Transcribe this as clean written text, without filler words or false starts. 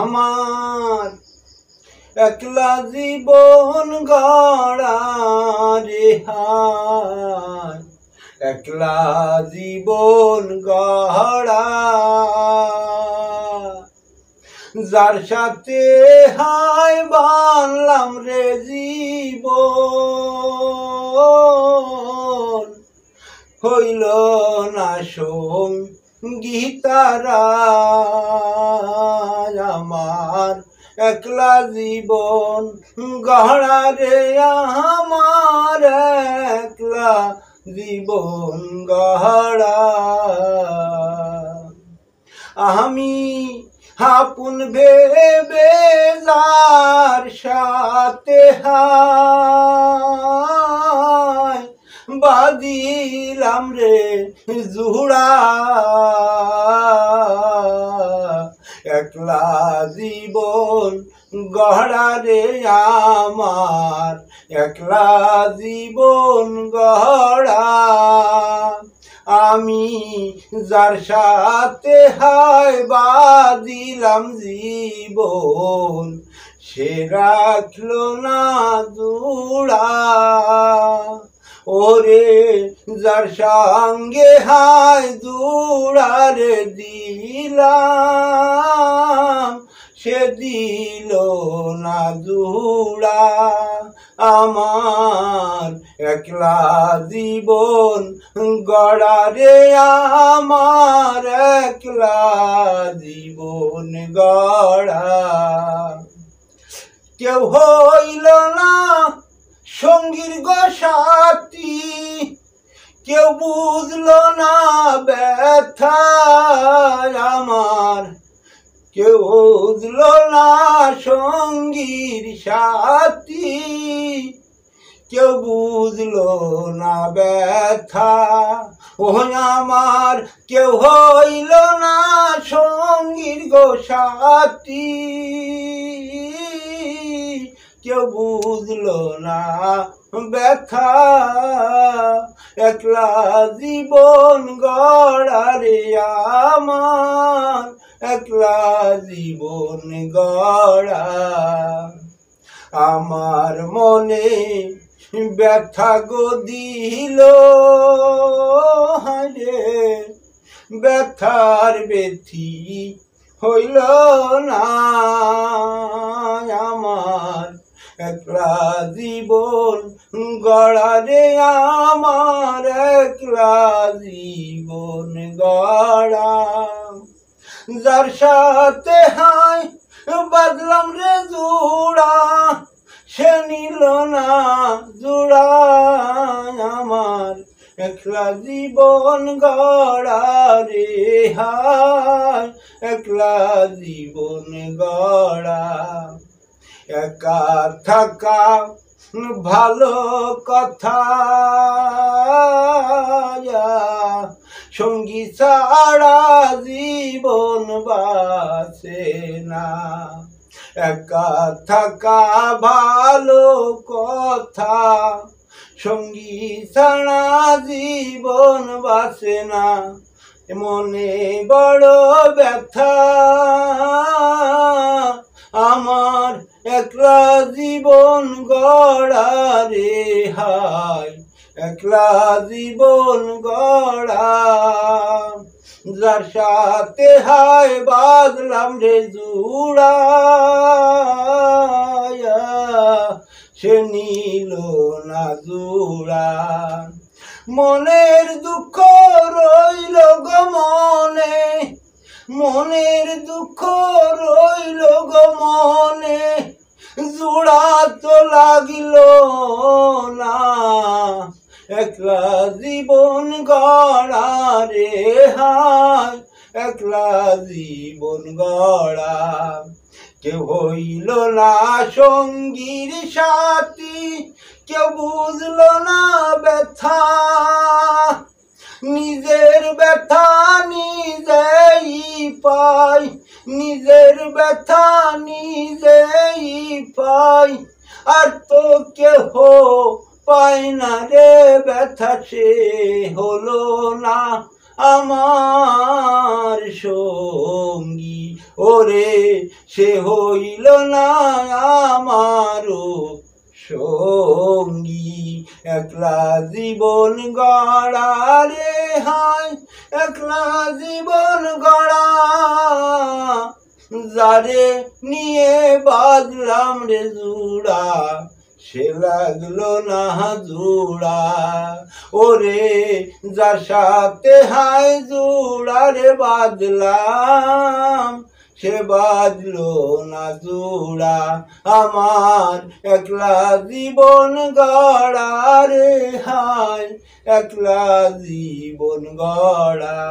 আমার একলা জীবন গড়া রে হায়, একলা জীবন গড়া, যার সাথে হায় বানলাম রে জীবন, হইল না সঙ্গী তারা। আমার একলা জীবন গড়া রে, আমার একলা জীবন গড়া। আমি আপন ভেবে যার সাথে হায় বাঁধিলাম রে জুড়া, একলা জীবন গড়া রে আমার, একলা জীবন গড়া। আমি যার সাথে হায় বাঁধিলাম জীবন, সে রাখলো না জুড়া। ওরে যার সঙ্গে হায় জুড়ারে দিলাম, সে দিল না জুড়া। আমার একলা জীবন গড়া রে, আমার একলা জীবন গড়া। কেউ হইল না সঙ্গীর গো সাথী, কেউ বুঝলো না ব্যথা আমার, কেউ বুঝলো না সঙ্গীর সাথী, কেউ বুঝলো না ব্যথা। ও আমার কেউ হইল না সঙ্গীর গো সাথী, কেউ বুঝলো না ব্যথা। একলা জীবন গড়া রে আমার, একলা জীবন গড়া। আমার মনে ব্যথা গো দিল রে, ব্যথার ব্যথি হইল না। আমার একলা জীবন গড়া রে, আমার একলা জীবন গড়া। যার সাথে হায় বাঁধলাম রে জুড়া, সে নিল না জুড়া। আমার একলা জীবন গড়া রে হায়, একলা জীবন গড়া। একা থাকা ভালো কথা, সঙ্গী ছাড়া জীবন বাঁচে না। একা থাকা ভালো কথা, সঙ্গী ছাড়া জীবন বাঁচে না। মনে বড় ব্যথা আমার একলা জীবন গড়া রে হায়, একলা জীবন গড়া। যার সাথে হায় বাঁধলাম রে জুড়া, সে নিল না জুড়া। মনের দুঃখ রইল গো মনে, মনের দুঃখ রইল গো মনে, জোড়া তো লাগিল না। একলা জীবন গড়া রে হায়, একলা জীবন গড়া। কেউ হইল না সঙ্গীর সাথী, কেউ বুঝলো না ব্যথা। নিজের ব্যথা নিজেই পাই, নিজের ব্যথা নিজেই পাই, আর তো কেহ পায় না রে ব্যথা। সে হলো না আমার সঙ্গী, ওরে সে হইল না আমারও সঙ্গী। একলা জীবন গড়া রে হায়, একলা জীবন গড়া, যারে নিয়ে বাজলাম রে জুড়া, সে লাগলো না জুড়া। ওরে যার সাথে হায় জুড়া রে বাজলাম, সে বাজলো না জুড়া। আমার একলা জীবন গড়া রে হায়, একলা জীবন গড়া।